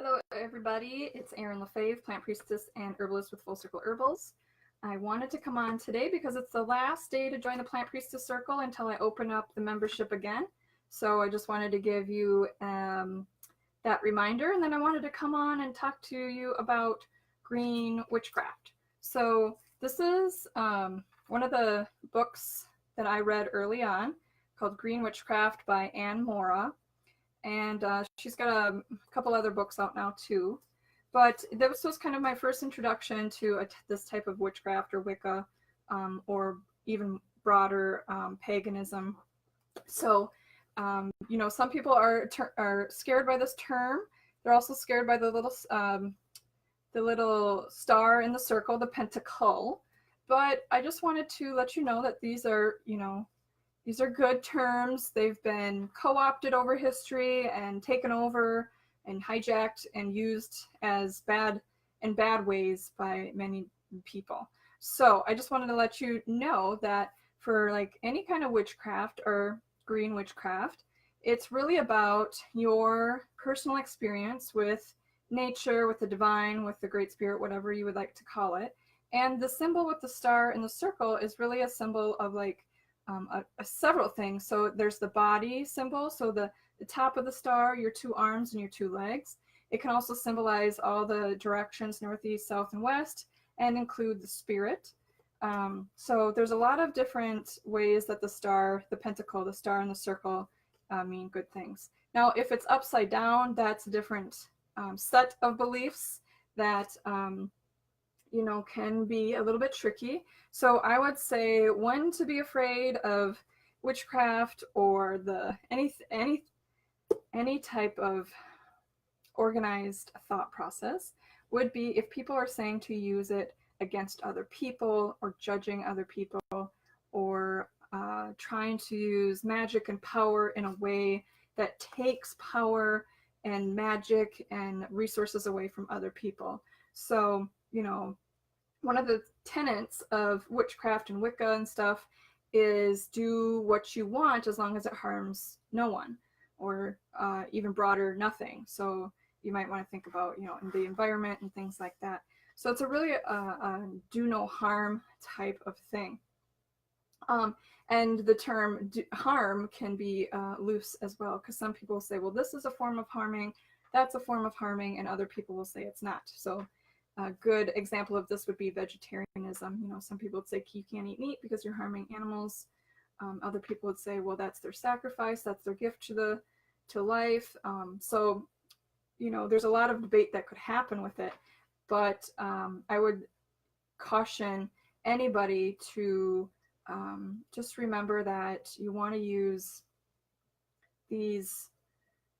Hello, everybody. It's Erin LaFave, plant priestess and herbalist with Full Circle Herbals. I wanted to come on today because it's the last day to join the Plant Priestess Circle until I open up the membership again. So I just wanted to give you that reminder, and then I wanted to come on and talk to you about green witchcraft. So this is one of the books that I read early on called Green Witchcraft by Anne Mora. And she's got a couple other books out now too. But this was kind of my first introduction to this type of witchcraft or Wicca, or even broader paganism. So, some people are scared by this term. They're also scared by the little star in the circle, the pentacle. But I just wanted to let you know that these are good terms. They've been co-opted over history and taken over and hijacked and used as bad ways by many people. So I just wanted to let you know that for like any kind of witchcraft or green witchcraft, it's really about your personal experience with nature, with the divine, with the great spirit, whatever you would like to call it. And the symbol with the star and the circle is really a symbol of like several things. So there's the body symbol, so the top of the star, your two arms and your two legs. It can also symbolize all the directions, northeast, south, and west, and include the spirit. So there's a lot of different ways that the star, the pentacle, the star, and the circle mean good things. Now, if it's upside down, that's a different set of beliefs that can be a little bit tricky. So I would say when to be afraid of witchcraft or any type of organized thought process would be if people are saying to use it against other people or judging other people or trying to use magic and power in a way that takes power and magic and resources away from other people. So, one of the tenets of witchcraft and Wicca and stuff is do what you want as long as it harms no one, or even broader, nothing. So you might want to think about, in the environment and things like that. So it's a really do no harm type of thing. And the term harm can be loose as well, because some people say, well, this is a form of harming, that's a form of harming, and other people will say it's not. So a good example of this would be vegetarianism. Some people would say you can't eat meat because you're harming animals. Other people would say, well, that's their sacrifice, that's their gift to life. So there's a lot of debate that could happen with it. But I would caution anybody to just remember that you want to use these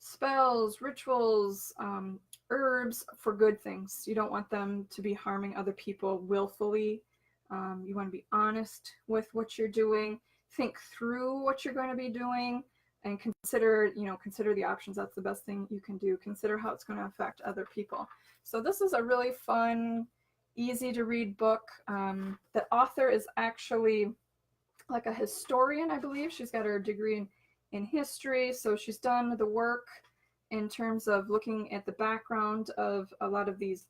spells, rituals, herbs for good things. You don't want them to be harming other people willfully. You want to be honest with what you're doing. Think through what you're going to be doing and consider the options. That's the best thing you can do. Consider how it's going to affect other people. So this is a really fun, easy to read book. The author is actually like a historian, I believe. She's got her degree in history, so she's done the work in terms of looking at the background of a lot of these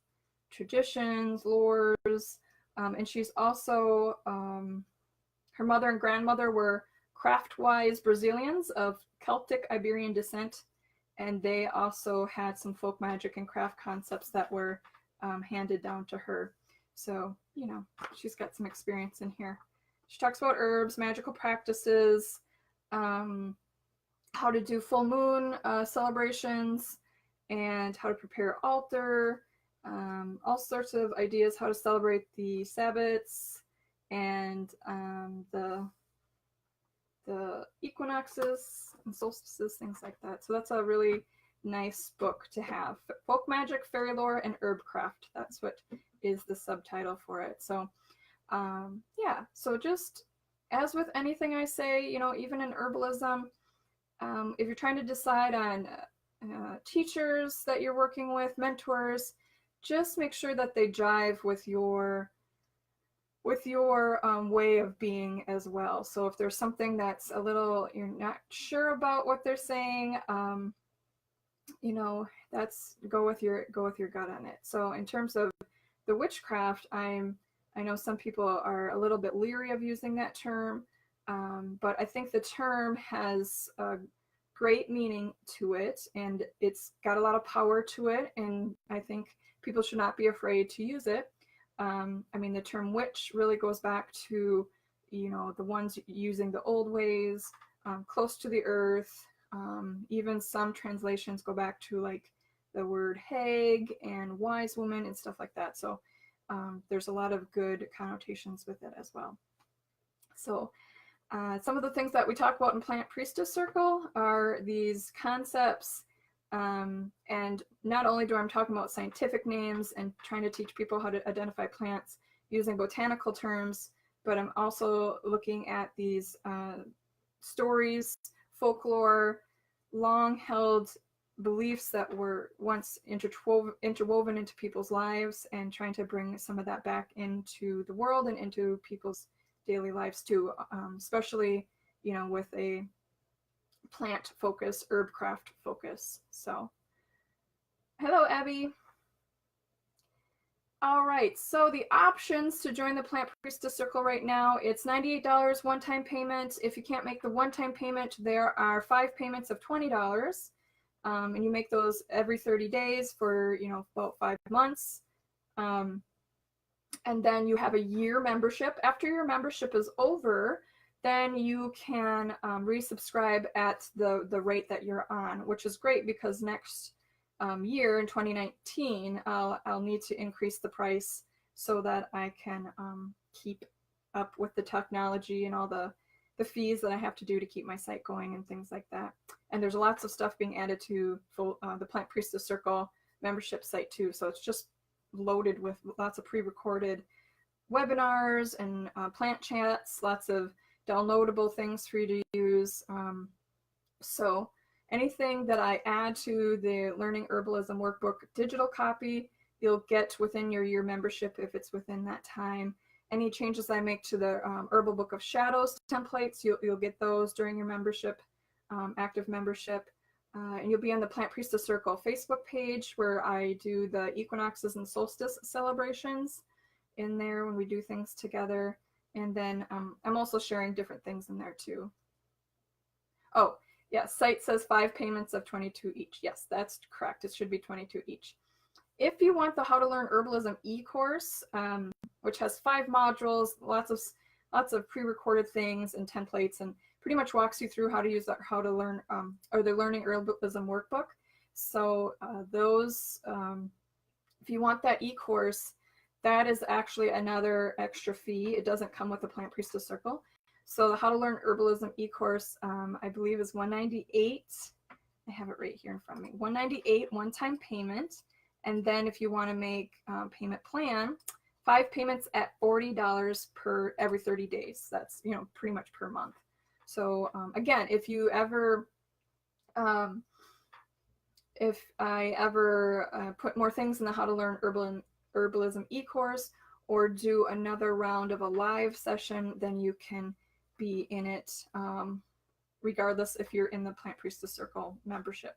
traditions, lores, and she's also, her mother and grandmother were craft-wise Brazilians of Celtic Iberian descent, and they also had some folk magic and craft concepts that were handed down to her. So, she's got some experience in here. She talks about herbs, magical practices, how to do full moon celebrations, and how to prepare altar, all sorts of ideas how to celebrate the Sabbats and the equinoxes and solstices, things like that. So that's a really nice book to have. Folk magic, fairy lore, and herb craft. That's what is the subtitle for it. So yeah, so just as with anything I say, even in herbalism, if you're trying to decide on teachers that you're working with, mentors, just make sure that they jive with your way of being as well. So if there's something that's a little, you're not sure about what they're saying, you know, that's go with your gut on it. So in terms of the witchcraft, I know some people are a little bit leery of using that term, but I think the term has a great meaning to it, and it's got a lot of power to it, and I think people should not be afraid to use it. I mean, the term witch really goes back to, you know, the ones using the old ways, close to the earth. Even some translations go back to like the word hag and wise woman and stuff like that. So there's a lot of good connotations with it as well. So some of the things that we talk about in Plant Priestess Circle are these concepts. And not only do I'm talking about scientific names and trying to teach people how to identify plants using botanical terms, but I'm also looking at these stories, folklore, long-held beliefs that were once interwoven into people's lives, and trying to bring some of that back into the world and into people's daily lives too, especially, you know, with a plant focus, herbcraft focus. So, hello, Abby. All right, so the options to join the Plant Priestess Circle right now, it's $98 one-time payment. If you can't make the one-time payment, there are 5 payments of $20. And you make those every 30 days for, you know, about 5 months. And then you have a year membership. After your membership is over, then you can resubscribe at the rate that you're on, which is great because next year in 2019, I'll need to increase the price so that I can keep up with the technology and all the fees that I have to do to keep my site going and things like that. And there's lots of stuff being added to the Plant Priestess Circle membership site too. So it's just loaded with lots of pre-recorded webinars and plant chats, lots of downloadable things for you to use. So anything that I add to the Learning Herbalism Workbook digital copy, you'll get within your year membership if it's within that time. Any changes I make to the Herbal Book of Shadows templates, you'll get those during your membership, active membership. And you'll be on the Plant Priestess Circle Facebook page where I do the equinoxes and solstice celebrations in there when we do things together. And then I'm also sharing different things in there too. Oh, yeah, site says 5 payments of $22 each. Yes, that's correct. It should be $22 each. If you want the How to Learn Herbalism e-course, which has 5 modules, lots of pre-recorded things and templates, and pretty much walks you through how to use that, how to learn, or the Learning Herbalism Workbook. So those, if you want that e-course, that is actually another extra fee. It doesn't come with the Plant Priestess Circle. So the How to Learn Herbalism e-course, I believe is $198. I have it right here in front of me. $198 one-time payment. And then if you want to make payment plan, 5 payments at $40 per every 30 days. That's, you know, pretty much per month. So again, if you ever, if I ever put more things in the How to Learn Herbalism e-course or do another round of a live session, then you can be in it regardless if you're in the Plant Priestess Circle membership,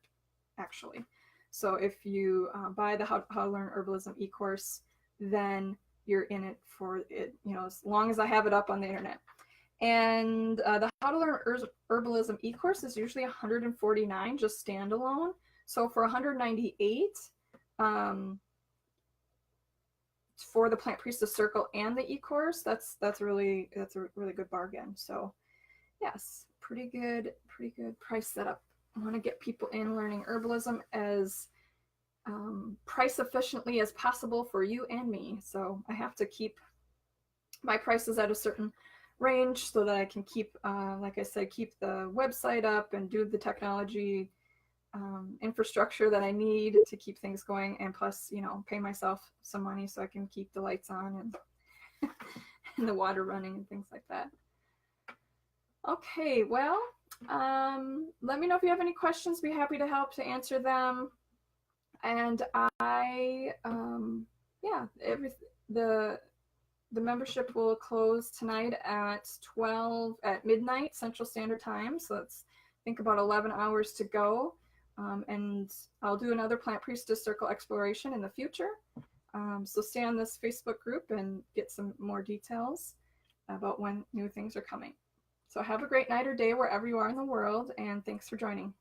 actually. So if you buy the How to Learn Herbalism e-course, then you're in it for it, you know, as long as I have it up on the internet. And the How to Learn Herbalism e-course is usually $149 just standalone. So for $198 for the Plant Priestess Circle and the e-course, that's a really good bargain. So yes, pretty good price setup. I want to get people in learning herbalism as price efficiently as possible for you and me. So I have to keep my prices at a certain range so that I can keep, like I said, keep the website up and do the technology infrastructure that I need to keep things going, and plus, you know, pay myself some money so I can keep the lights on and, and the water running and things like that. Okay, well, let me know if you have any questions. Be happy to help to answer them. And I, yeah, the membership will close tonight at midnight Central Standard Time. So let's think about 11 hours to go. And I'll do another Plant Priestess Circle exploration in the future. So stay on this Facebook group and get some more details about when new things are coming. So have a great night or day wherever you are in the world, and thanks for joining.